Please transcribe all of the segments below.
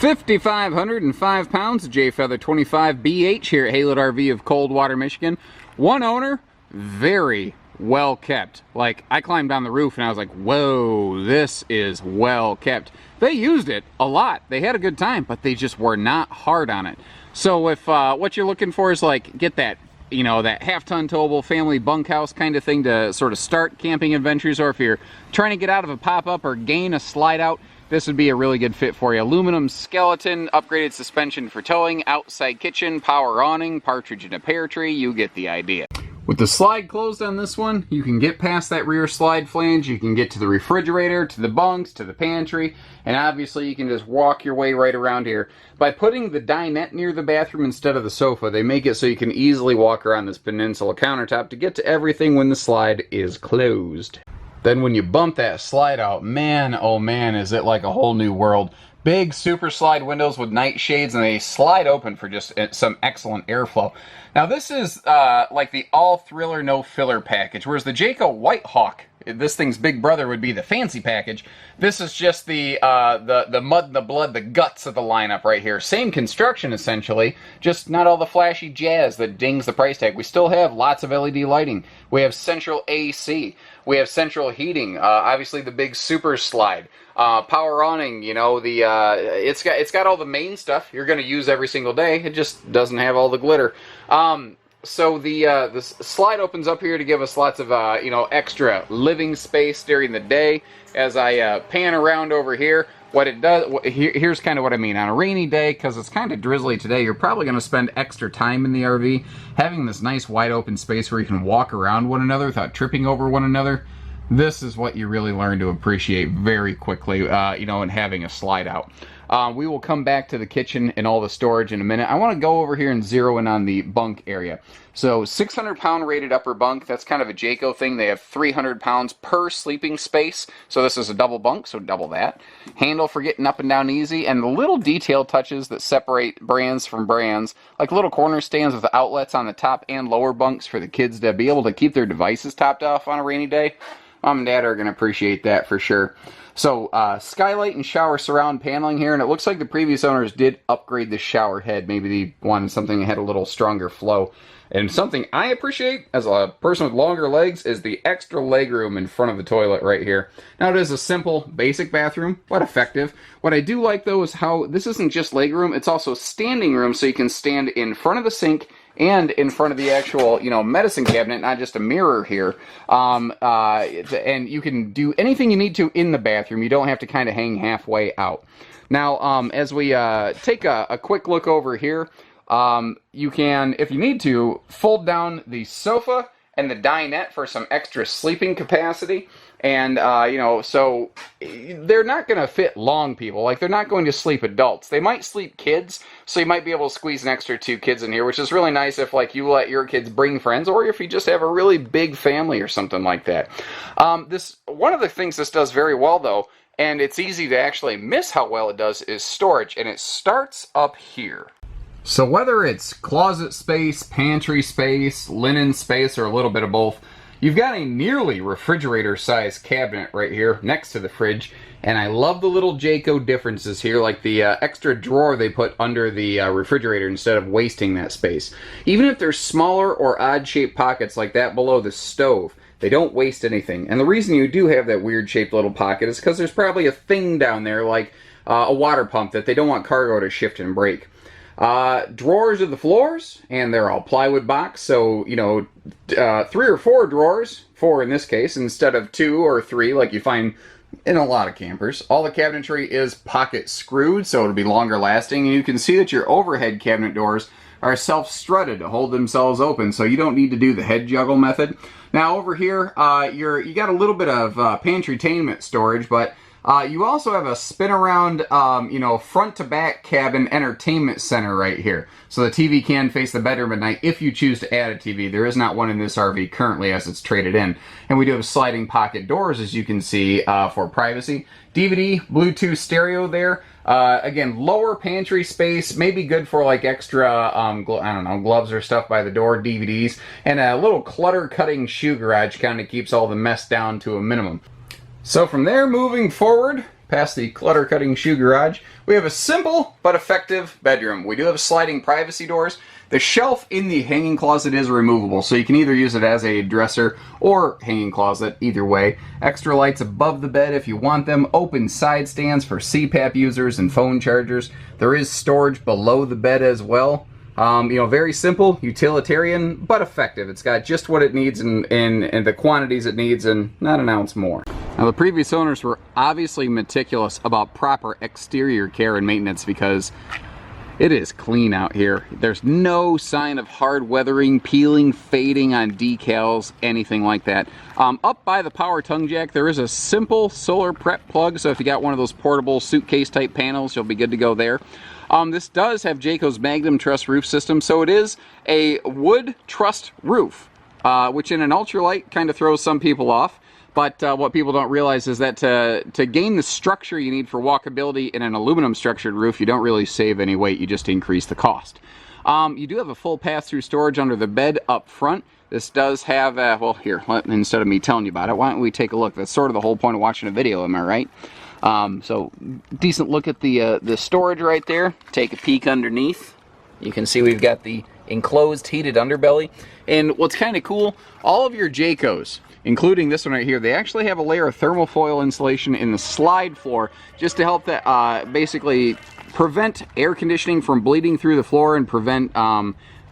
5,505 pounds, J Feather 25 BH here at Haylett RV of Coldwater, Michigan. One owner, very well kept. Like, I climbed on the roof and I was like, whoa, this is well kept. They used it a lot. They had a good time, but they just were not hard on it. So if what you're looking for is like, get that, you know, that half-ton towable family bunkhouse kind of thing to sort of start camping adventures, or if you're trying to get out of a pop-up or gain a slide-out, this would be a really good fit for you. Aluminum skeleton, upgraded suspension for towing, outside kitchen, power awning, partridge in a pear tree, you get the idea. With the slide closed on this one, you can get past that rear slide flange, you can get to the refrigerator, to the bunks, to the pantry, and obviously you can just walk your way right around here. By putting the dinette near the bathroom instead of the sofa, they make it so you can easily walk around this peninsula countertop to get to everything when the slide is closed. Then when you bump that slide out, man, oh man, is it like a whole new world. Big super slide windows with night shades, and they slide open for just some excellent airflow. Now this is like the all thriller no filler package, whereas the Jayco White Hawk, this thing's big brother, would be the fancy package. This is just the mud and the blood, the guts of the lineup right here. Same construction essentially, just not all the flashy jazz that dings the price tag. We still have lots of LED lighting. We have central AC. We have central heating. Obviously the big super slide. Power awning, you know, the it's got all the main stuff you're going to use every single day. It just doesn't have all the glitter. So the slide opens up here to give us lots of you know, extra living space during the day. As I pan around over here, what it does, here's kind of what I mean. On a rainy day, because it's kind of drizzly today, you're probably going to spend extra time in the RV. Having this nice wide open space where you can walk around one another without tripping over one another, this is what you really learn to appreciate very quickly, you know, in having a slide out. We will come back to the kitchen and all the storage in a minute. I want to go over here and zero in on the bunk area. So 600-pound rated upper bunk, that's kind of a Jayco thing. They have 300 pounds per sleeping space. So this is a double bunk, so double that. Handle for getting up and down easy, and the little detail touches that separate brands from brands, like little corner stands with outlets on the top and lower bunks for the kids to be able to keep their devices topped off on a rainy day. Mom and Dad are going to appreciate that for sure. So, skylight and shower surround paneling here, and it looks like the previous owners did upgrade the shower head. Maybe they wanted something that had a little stronger flow. And something I appreciate as a person with longer legs is the extra leg room in front of the toilet right here. Now, it is a simple, basic bathroom, but effective. What I do like, though, is how this isn't just leg room, it's also standing room, so you can stand in front of the sink and in front of the actual, you know, medicine cabinet, not just a mirror here. And you can do anything you need to in the bathroom. You don't have to kind of hang halfway out. Now, as we take a quick look over here, you can, if you need to, fold down the sofa and the dinette for some extra sleeping capacity. And, you know, so they're not going to fit long people. Like, they're not going to sleep adults. They might sleep kids, so you might be able to squeeze an extra 2 kids in here, which is really nice if, like, you let your kids bring friends, or if you just have a really big family or something like that. One of the things this does very well, though, and it's easy to actually miss how well it does, is storage, and it starts up here. So whether it's closet space, pantry space, linen space, or a little bit of both, you've got a nearly refrigerator-sized cabinet right here next to the fridge, and I love the little Jayco differences here, like the extra drawer they put under the refrigerator instead of wasting that space. Even if there's smaller or odd-shaped pockets like that below the stove, they don't waste anything. And the reason you do have that weird-shaped little pocket is because there's probably a thing down there, like a water pump, that they don't want cargo to shift and break. Drawers are the floors, and they're all plywood box, so, you know, 3 or 4 drawers, 4 in this case, instead of 2 or 3 like you find in a lot of campers. All the cabinetry is pocket screwed, so it'll be longer lasting, and you can see that your overhead cabinet doors are self-strutted to hold themselves open, so you don't need to do the head juggle method. Now over here, you got a little bit of pantrytainment storage, but you also have a spin around, you know, front to back cabin entertainment center right here. So the TV can face the bedroom at night if you choose to add a TV. There is not one in this RV currently as it's traded in. And we do have sliding pocket doors, as you can see, for privacy. DVD, Bluetooth stereo there. Again, lower pantry space, maybe good for like extra, I don't know, gloves or stuff by the door, DVDs. And a little clutter cutting shoe garage kind of keeps all the mess down to a minimum. So from there, moving forward, past the clutter cutting shoe garage, we have a simple but effective bedroom. We do have sliding privacy doors. The shelf in the hanging closet is removable, so you can either use it as a dresser or hanging closet, either way. Extra lights above the bed if you want them. Open side stands for CPAP users and phone chargers. There is storage below the bed as well. Very simple, utilitarian, but effective. It's got just what it needs and the quantities it needs and not an ounce more. Now, the previous owners were obviously meticulous about proper exterior care and maintenance because it is clean out here. There's no sign of hard weathering, peeling, fading on decals, anything like that. Up by the power tongue jack, there is a simple solar prep plug, so if you got one of those portable suitcase type panels, you'll be good to go there. This does have Jayco's Magnum Truss roof system, so it is a wood trussed roof, which in an ultralight kind of throws some people off. But what people don't realize is that to gain the structure you need for walkability in an aluminum structured roof, you don't really save any weight, you just increase the cost. You do have a full pass-through storage under the bed up front. This does have, well here, instead of me telling you about it, why don't we take a look? That's sort of the whole point of watching a video, am I right? So decent look at the storage right there. Take a peek underneath. You can see we've got the enclosed heated underbelly. And what's kind of cool, all of your Jaycos, including this one right here, they actually have a layer of thermal foil insulation in the slide floor just to help that basically prevent air conditioning from bleeding through the floor and prevent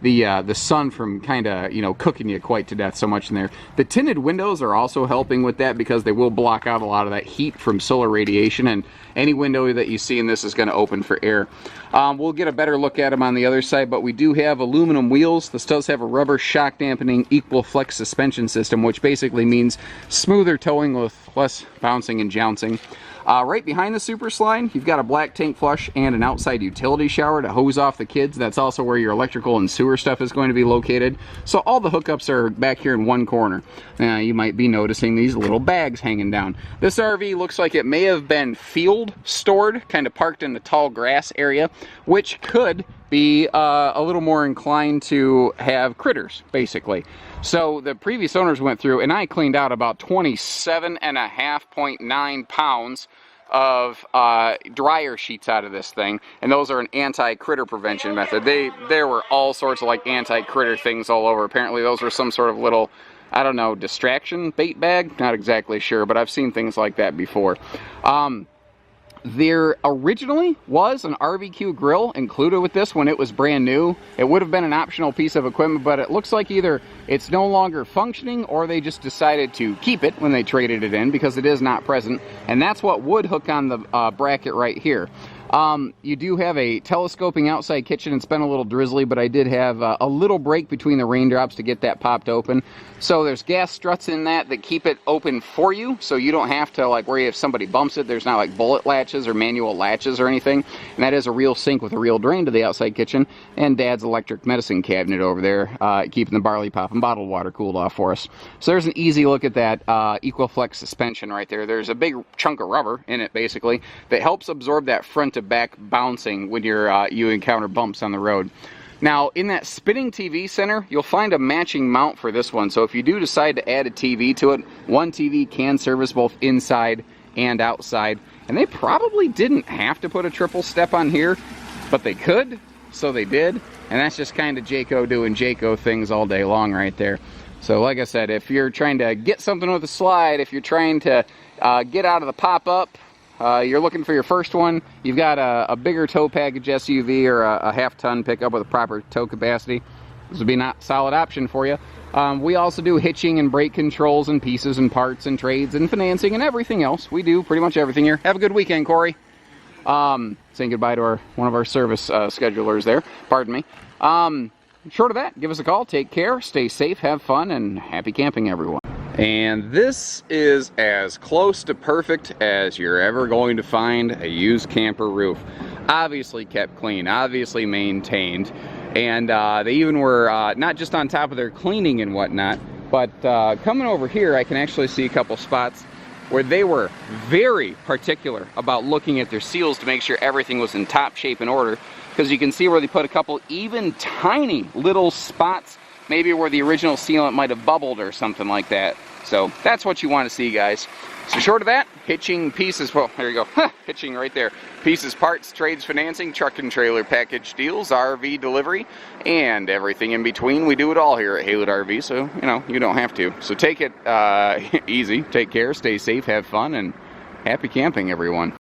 the sun from kind of, cooking you quite to death so much in there. The tinted windows are also helping with that because they will block out a lot of that heat from solar radiation, and any window that you see in this is going to open for air. We'll get a better look at them on the other side, but we do have aluminum wheels. This does have a rubber shock dampening equal flex suspension system, which basically means smoother towing with less bouncing and jouncing. Right behind the Super Slide, you've got a black tank flush and an outside utility shower to hose off the kids. That's also where your electrical and sewer stuff is going to be located. So all the hookups are back here in one corner. You might be noticing these little bags hanging down. This RV looks like it may have been field stored, kind of parked in the tall grass area, which could be a little more inclined to have critters, basically. So the previous owners went through, and I cleaned out about 27.5 pounds of dryer sheets out of this thing, and those are an anti-critter prevention method. There were all sorts of like anti-critter things all over. Apparently those were some sort of little, I don't know, distraction bait bag? Not exactly sure, but I've seen things like that before. There originally was an RVQ grill included with this when it was brand new. It would have been an optional piece of equipment, but it looks like either it's no longer functioning or they just decided to keep it when they traded it in because it is not present. And that's what would hook on the bracket right here. You do have a telescoping outside kitchen. It's been a little drizzly, but I did have a little break between the raindrops to get that popped open. So there's gas struts in that keep it open for you, so you don't have to like worry if somebody bumps it. There's not like bullet latches or manual latches or anything. And that is a real sink with a real drain to the outside kitchen. And Dad's electric medicine cabinet over there, keeping the barley pop and bottled water cooled off for us. So there's an easy look at that Equiflex suspension right there. There's a big chunk of rubber in it, basically, that helps absorb that front to back bouncing when you encounter bumps on the road. Now, in that spinning TV center, you'll find a matching mount for this one. So if you do decide to add a TV to it, one TV can service both inside and outside. And they probably didn't have to put a triple step on here, but they could, so they did. And that's just kind of Jayco doing Jayco things all day long right there. So like I said, if you're trying to get something with a slide, if you're trying to get out of the pop-up, you're looking for your first one, you've got a bigger tow package SUV or a half-ton pickup with a proper tow capacity, this would be a solid option for you. We also do hitching and brake controls and pieces and parts and trades and financing and everything else. We do pretty much everything here. Have a good weekend, Corey. Saying goodbye to one of our service schedulers there. Pardon me. Short of that, give us a call. Take care. Stay safe. Have fun. And happy camping, everyone. And this is as close to perfect as you're ever going to find a used camper roof. Obviously kept clean, obviously maintained, and they even were not just on top of their cleaning and whatnot, but coming over here I can actually see a couple spots where they were very particular about looking at their seals to make sure everything was in top shape and order, because you can see where they put a couple even tiny little spots, maybe where the original sealant might have bubbled or something like that. So that's what you want to see, guys. So short of that, hitching, pieces, well, there you go, hitching right there. Pieces, parts, trades, financing, truck and trailer package deals, RV delivery, and everything in between. We do it all here at Haylett RV, so, you know, you don't have to. So take it easy, take care, stay safe, have fun, and happy camping, everyone.